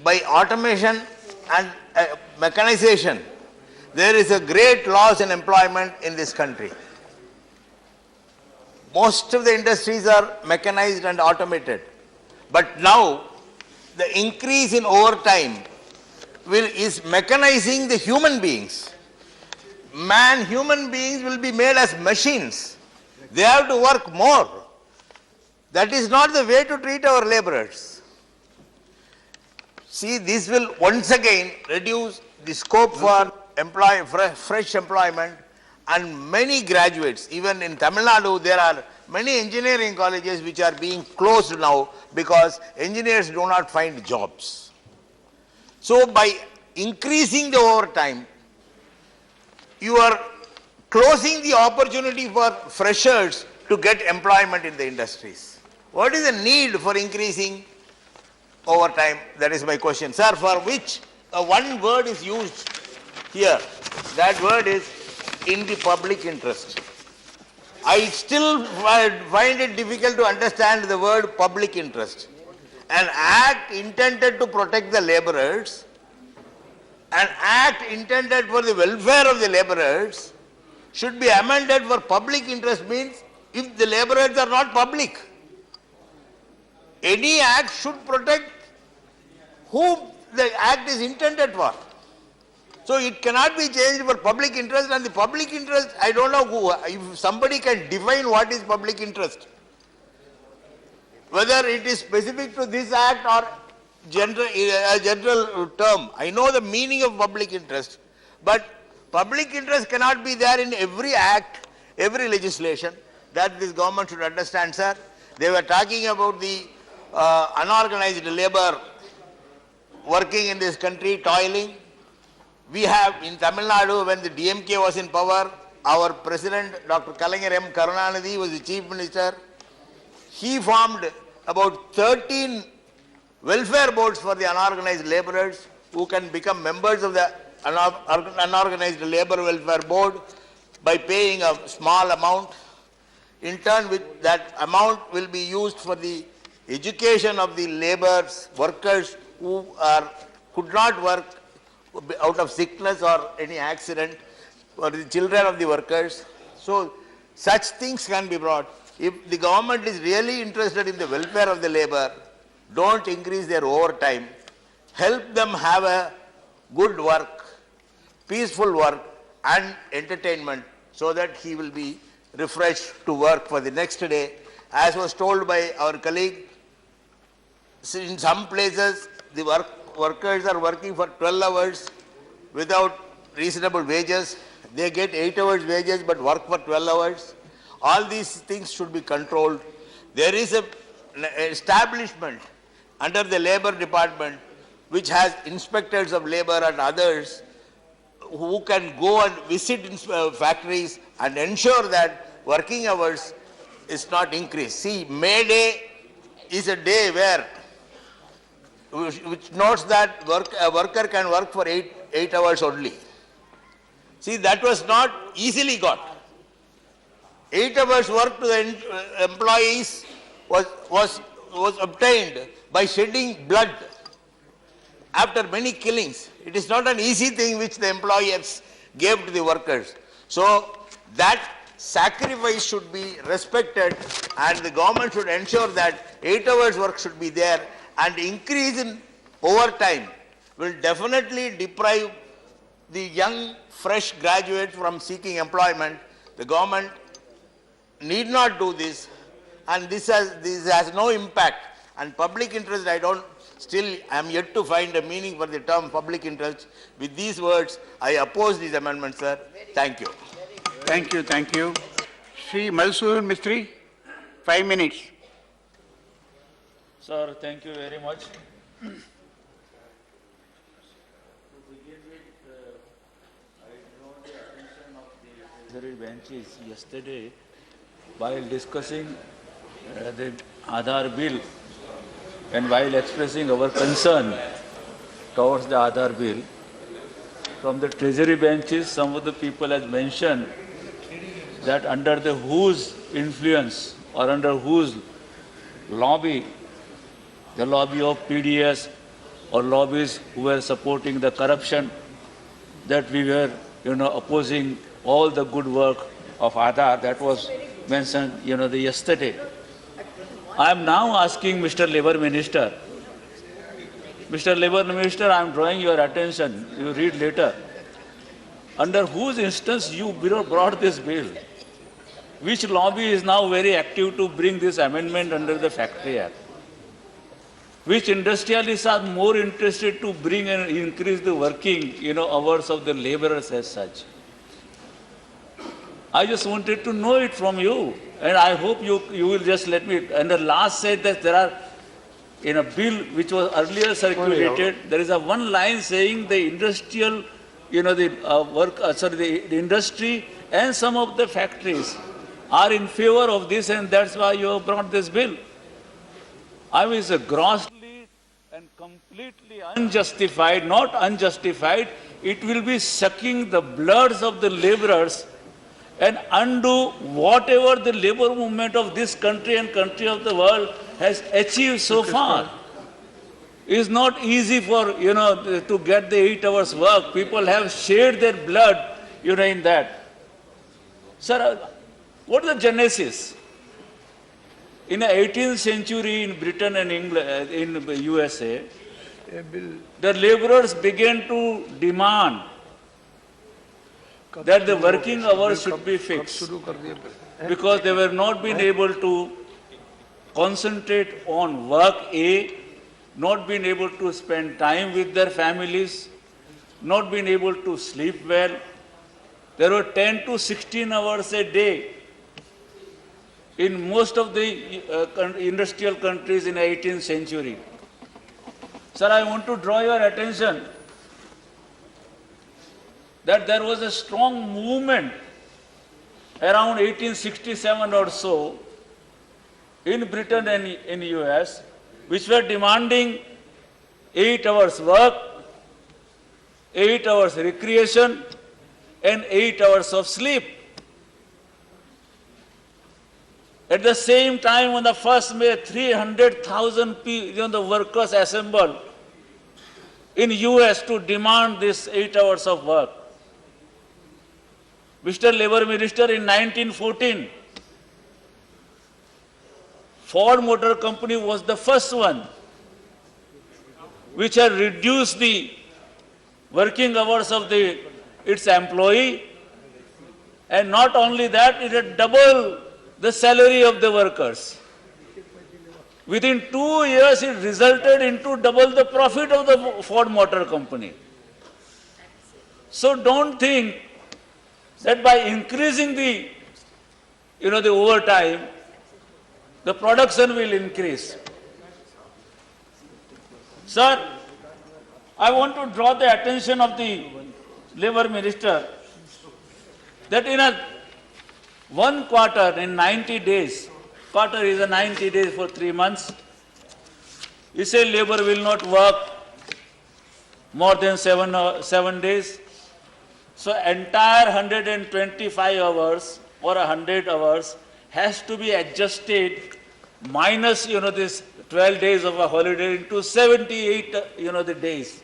by automation and mechanization, there is a great loss in employment in this country. Most of the industries are mechanized and automated. But now, the increase in overtime is mechanizing the human beings. Human beings will be made as machines. They have to work more. That is not the way to treat our laborers. See, this will once again reduce the scope for fresh employment, and many graduates, even in Tamil Nadu, there are many engineering colleges which are being closed now because engineers do not find jobs. So by increasing the overtime, you are closing the opportunity for freshers to get employment in the industries. What is the need for increasing overtime? That is my question. Sir, for which one word is used here. That word is in the public interest. I still find it difficult to understand the word public interest. An act intended to protect the laborers, an act intended for the welfare of the laborers should be amended for public interest means if the laborers are not public. Any act should protect whom the act is intended for. So it cannot be changed for public interest, and the public interest, I don't know who, if somebody can define what is public interest. Whether it is specific to this act or a general term. I know the meaning of public interest, but public interest cannot be there in every act, every legislation. That this government should understand, sir. They were talking about the unorganized labor working in this country, toiling. We have in Tamil Nadu, when the DMK was in power, our president, Dr. Kalaignar M. Karunanidhi, was the chief minister. He formed about 13 welfare boards for the unorganized laborers who can become members of the unorganized labor welfare board by paying a small amount. In turn, with that amount will be used for the education of the laborers, workers who could not work out of sickness or any accident, or the children of the workers. So such things can be brought. If the government is really interested in the welfare of the labor, don't increase their overtime. Help them have a good work, peaceful work and entertainment, so that he will be refreshed to work for the next day. As was told by our colleague, in some places the workers are working for 12 hours without reasonable wages. They get 8 hours wages but work for 12 hours. All these things should be controlled. There is an establishment under the labor department which has inspectors of labor and others who can go and visit factories and ensure that working hours is not increased. See, May Day is a day where which notes that a worker can work for 8 hours only. See, that was not easily got. 8 hours work to the employees was obtained by shedding blood after many killings. It is not an easy thing which the employers gave to the workers. So that sacrifice should be respected, and the government should ensure that 8 hours work should be there, and increase in overtime will definitely deprive the young fresh graduates from seeking employment. The government need not do this, and this has no impact. And public interest, I am yet to find a meaning for the term public interest. With these words, I oppose these amendments, sir. Thank you. Thank you, thank you. Sri Malsoor Mistry, 5 minutes. Sir, thank you very much. To begin with, I draw the attention of the treasury benches yesterday while discussing the Aadhaar bill, and while expressing our concern towards the Aadhaar bill. From the treasury benches, some of the people has mentioned that under the whose influence or under whose lobby, the lobby of PDS or lobbies who were supporting the corruption, that we were, opposing all the good work of Aadhaar that was mentioned, the yesterday. I am now asking Mr. Labour Minister. Mr. Labour Minister, I am drawing your attention. You read later. Under whose instance you brought this bill? Which lobby is now very active to bring this amendment under the Factory Act? Which industrialists are more interested to bring and increase the working, hours of the laborers as such? I just wanted to know it from you, and I hope you will just let me. And the last said that there are, in a bill which was earlier circulated, there is a one line saying the industrial, the industry and some of the factories are in favor of this, and that's why you have brought this bill. I mean, it's a grossly and completely unjustified, not unjustified. It will be sucking the bloods of the laborers and undo whatever the labor movement of this country and country of the world has achieved so far. It's not easy for, to get the 8 hours work. People have shed their blood, in that. Sir, what is the genesis? In the 18th century in Britain and England, in the USA, the laborers began to demand that the working hours should be fixed because they were not being able to concentrate on work A, not being able to spend time with their families, not being able to sleep well. There were 10 to 16 hours a day in most of the industrial countries in the 18th century. Sir, I want to draw your attention that there was a strong movement around 1867 or so in Britain and in US, which were demanding 8 hours work, 8 hours recreation, and 8 hours of sleep. At the same time, on the 1st May, 300,000 the workers assembled in US to demand this 8 hours of work. Mr. Labour Minister, in 1914, Ford Motor Company was the first one which had reduced the working hours of its employee, and not only that, it had doubled the salary of the workers. Within 2 years, it resulted into double the profit of the Ford Motor Company. So don't think that by increasing the overtime, the production will increase. Sir, I want to draw the attention of the Labour Minister that in one quarter, in 90 days, quarter is a 90 days for 3 months, he said labour will not work more than 7 days. So entire 125 hours or 100 hours has to be adjusted minus, this 12 days of a holiday into 78, the days.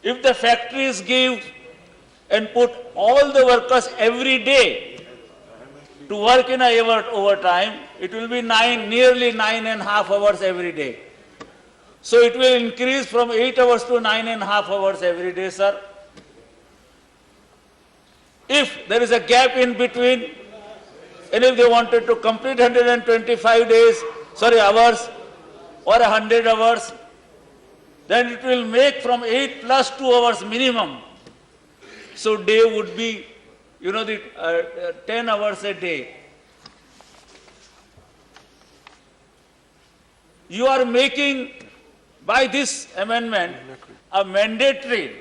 If the factories give and put all the workers every day to work in a overtime, it will be nearly 9.5 hours every day. So it will increase from 8 hours to 9.5 hours every day, sir. If there is a gap in between, and if they wanted to complete 125 hours or 100 hours, then it will make from 8 plus 2 hours minimum. So day would be, 10 hours a day. You are making, by this amendment, a mandatory.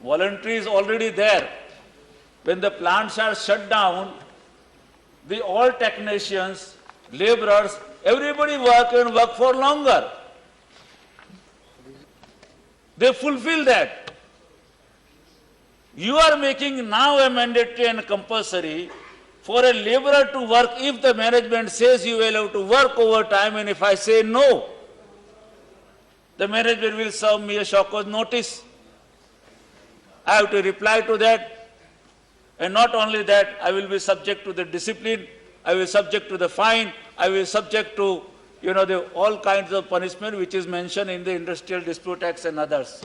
Voluntary is already there. When the plants are shut down, all technicians, laborers, everybody work for longer. They fulfill that. You are making now a mandatory and compulsory for a laborer to work if the management says you will have to work overtime, and if I say no. the management will serve me a shock cause notice. I have to reply to that. And not only that, I will be subject to the discipline, I will subject to the fine, I will subject to, all kinds of punishment which is mentioned in the Industrial Dispute Acts and others.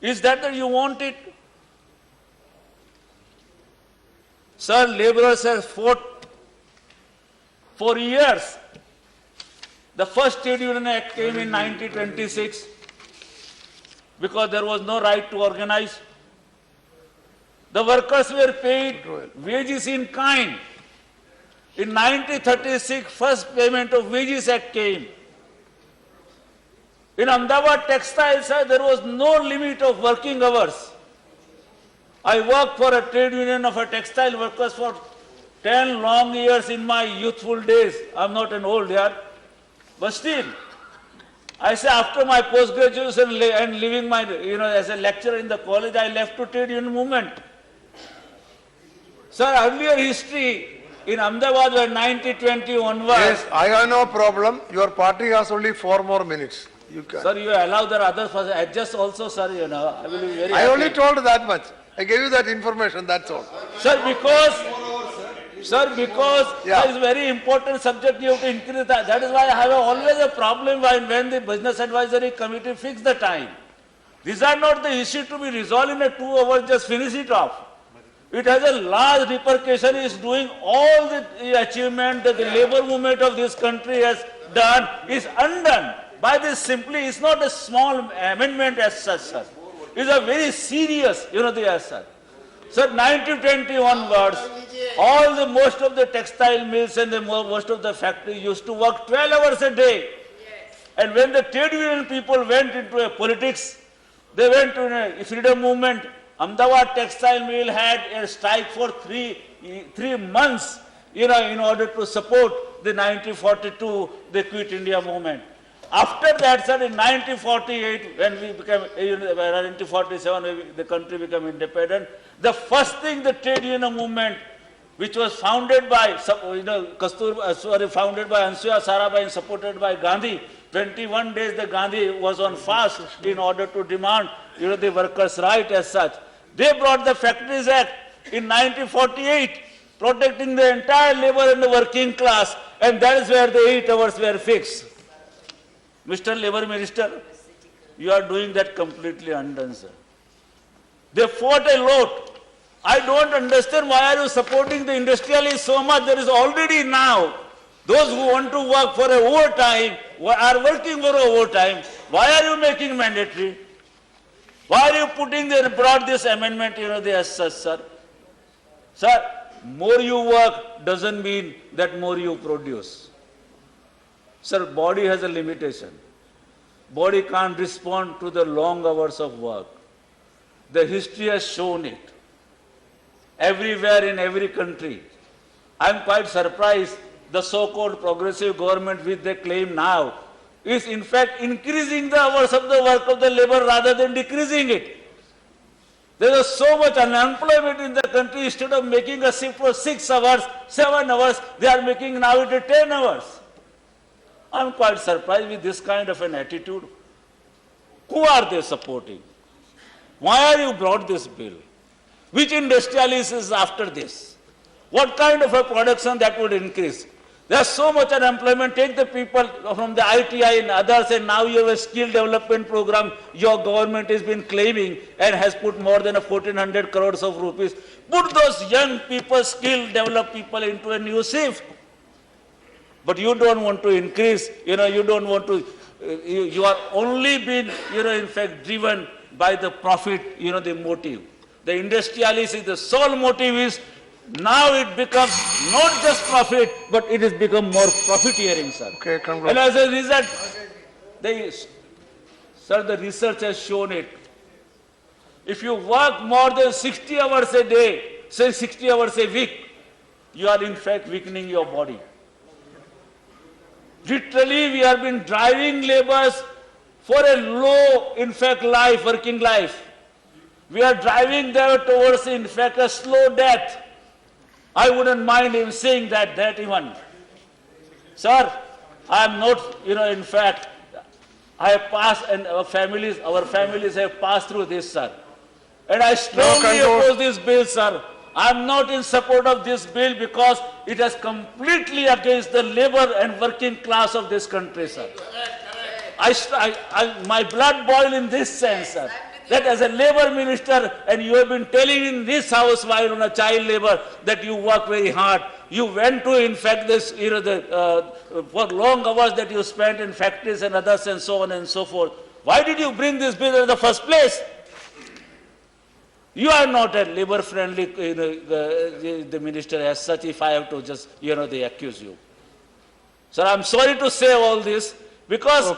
Is that you want it? Sir, laborers have fought for years. The first Trade Union Act came in 1926 because there was no right to organize. The workers were paid wages in kind. In 1936, first payment of wages act came. In Ahmedabad textiles, there was no limit of working hours. I worked for a trade union of a textile workers for 10 long years in my youthful days. I'm not an old yet, but still, I say after my post-graduation and living my, as a lecturer in the college, I left to trade union movement. Sir, earlier history in Ahmedabad were 1920 onwards. Yes, I have no problem. Your party has only 4 more minutes. You can. Sir, you allow the others for adjust also, sir, I will be very I happy. only told that much. I gave you that information, that's all. Sir, because Yeah. there is very important subject you have to increase that. That is why I have always a problem when the Business Advisory Committee fix the time. These are not the issue to be resolved in a 2 hours, just finish it off. It has a large repercussion, it is doing all the achievement that the labor movement of this country has done is undone. By this simply, it's not a small amendment as such, sir. It's a very serious, as such. Sir, 1920 onwards, most of the textile mills and most of the factories used to work 12 hours a day. And when the trade union people went into a politics, they went to a freedom movement. Ahmedabad textile mill had a strike for three months, in order to support the 1942, the Quit India movement. After that, sir, in 1948, when we became, 1947, when the country became independent, the first thing the trade union movement, which was founded by, founded by Ansuya Sarabhai and supported by Gandhi, 21 days the Gandhi was on fast in order to demand, the workers' right as such. They brought the Factories Act in 1948, protecting the entire labor and the working class, and that is where the 8 hours were fixed. Mr. Labour Minister, you are doing that completely undone, sir. They fought a lot. I don't understand why are you supporting the industrialists so much. There is already now those who want to work for a overtime are working for overtime. Why are you making mandatory? Why are you brought this amendment, as such, sir? Sir, more you work doesn't mean that more you produce. Sir, body has a limitation. Body can't respond to the long hours of work. The history has shown it. Everywhere in every country. I'm quite surprised the so-called progressive government which they claim now is in fact increasing the hours of the work of the labor rather than decreasing it. There is so much unemployment in the country. Instead of making a shift for 6 hours, 7 hours, they are making now it 10 hours. I'm quite surprised with this kind of an attitude. Who are they supporting? Why are you brought this bill? Which industrialist is after this? What kind of a production that would increase? There's so much unemployment. Take the people from the ITI and others, and now you have a skill development program your government has been claiming and has put more than 1,400 crores of rupees. Put those young people, skill developed people into a new shift. But you don't want to increase, you don't want to, you are only been, in fact driven by the profit, the motive. The industrialist, the sole motive is now it becomes not just profit, but it has become more profiteering, sir. Okay, congrats. And as a result, sir, the research has shown it. If you work more than 60 hours a day, say 60 hours a week, you are in fact weakening your body. Literally, we have been driving laborers for a low, in fact, working life. We are driving them towards, in fact, a slow death. I wouldn't mind him saying that even. Sir, I am not, in fact, I have passed, and our families have passed through this, sir. And I strongly oppose this bill, sir. I am not in support of this bill because it is completely against the labor and working class of this country, sir. My blood boils in this sense, sir, that as a labor minister, and you have been telling in this house while on a child labor that you work very hard. You went to, in fact, this, for long hours that you spent in factories and others and so on and so forth. Why did you bring this bill in the first place? You are not a labor-friendly, the minister as such, if I have to just, they accuse you. Sir, I'm sorry to say all this because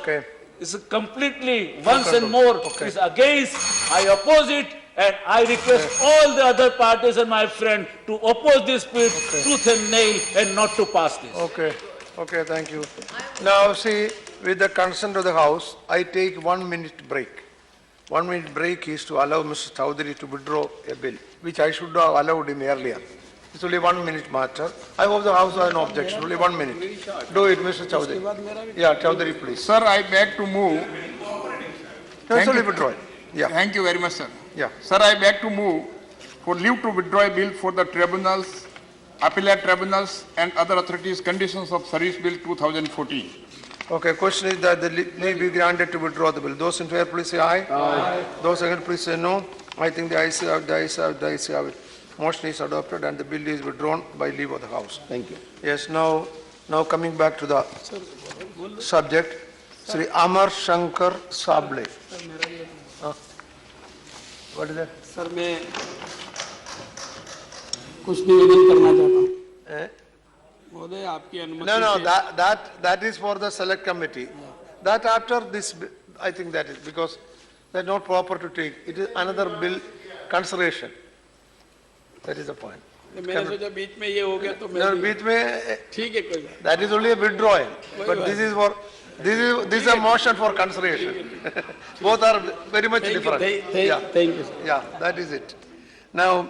it's completely, once and more, is against, I oppose it, and I request all the other parties and my friend to oppose this bill tooth and nail and not to pass this. Okay, thank you. Now see, with the consent of the House, I take 1 minute break. 1 minute break is to allow Mr. Chowdhury to withdraw a bill, which I should have allowed him earlier. It's only 1 minute matter. I hope the House has no objection. Only 1 minute. Do it, Mr. Chowdhury. Yeah, Chowdhury, please. Sir, I beg to move. No, it's only withdraw. Yeah. Thank you very much, sir. Yeah. Sir, I beg to move for leave to withdraw a bill for the tribunals, appellate tribunals and other authorities conditions of service bill 2014. Okay, question is that the leave be granted to withdraw the bill. Those in favor, please say aye. Aye. Those against, please say no. I think the ayes have it. Motion is adopted and the bill is withdrawn by leave of the House. Thank you. Yes, now coming back to the subject, Sri Amar Shankar Sable. What is that? Sir मैं कुछ निवेदन करना चाहता हूँ महोदय आपकी अनुमति No, that is for the select committee. That after this, I think that is because that is not proper to take. It is another bill consideration. That is the point. मैंने सोचा बीच में ये हो गया तो No, बीच में ठीक है कोई बात that is only a withdrawal, but this is for this is a motion for consideration. Both are very much different. Thank you. Yeah, that is it. Now,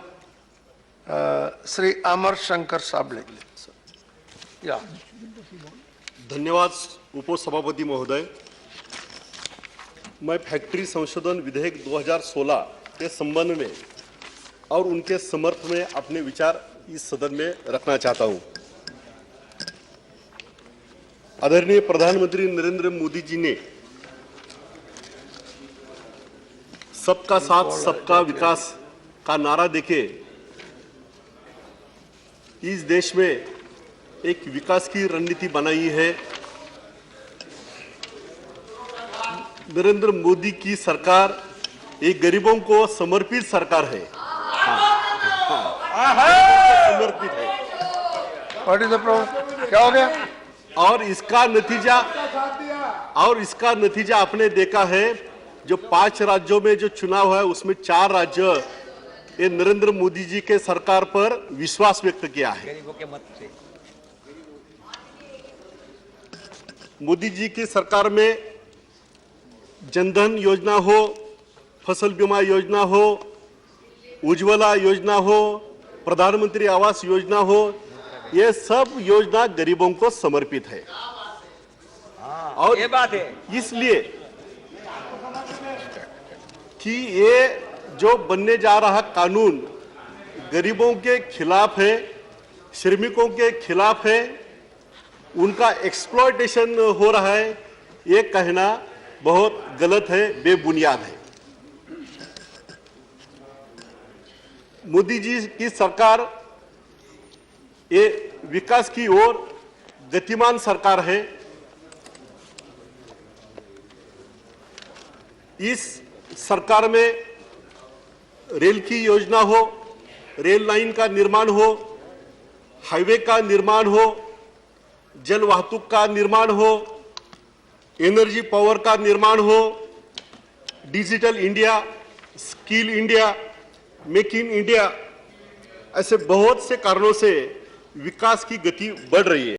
Sri Amar Shankar Sable. Yeah. धन्यवाद उपसभापति महोदय। मैं factory संशोधन विधेयक 2016 के संबंध में और उनके समर्थ में अपने विचार इस सदन में रखना चाहता हूं। आदरणीय प्रधानमंत्री नरेंद्र मोदी जी ने सबका साथ सबका विकास का नारा देके इस देश में एक विकास की रणनीति बनाई है। नरेंद्र मोदी की सरकार एक गरीबों को समर्पित सरकार है। समर्पित है। What is the problem? क्या हो गया? और इसका नतीजा आपने देखा है। जो 5 राज्यों में जो चुनाव है उसमें 4 राज्य ये नरेंद्र मोदी जी के सरकार पर विश्वास व्यक्त किया है। मोदी जी की सरकार में जनधन योजना हो, फसल बीमा योजना हो, उज्ज्वला योजना हो, प्रधानमंत्री आवास योजना हो, ये सब योजना गरीबों को समर्पित है। और ये बात है इसलिए कि ये जो बनने जा रहा कानून गरीबों के खिलाफ है, श्रमिकों के खिलाफ है, उनका एक्सप्लॉयटेशन हो रहा है, ये कहना बहुत गलत है, बेबुनियाद है। मोदी जी की सरकार ये विकास की ओर गतिमान सरकार है। इस सरकार में रेल की योजना हो, रेल लाइन का निर्माण हो, हाईवे का निर्माण हो, जल वाहतूक का निर्माण हो, एनर्जी पावर का निर्माण हो, digital India, skill India, make in India, ऐसे बहुत से कारणों से विकास की गति बढ़ रही है।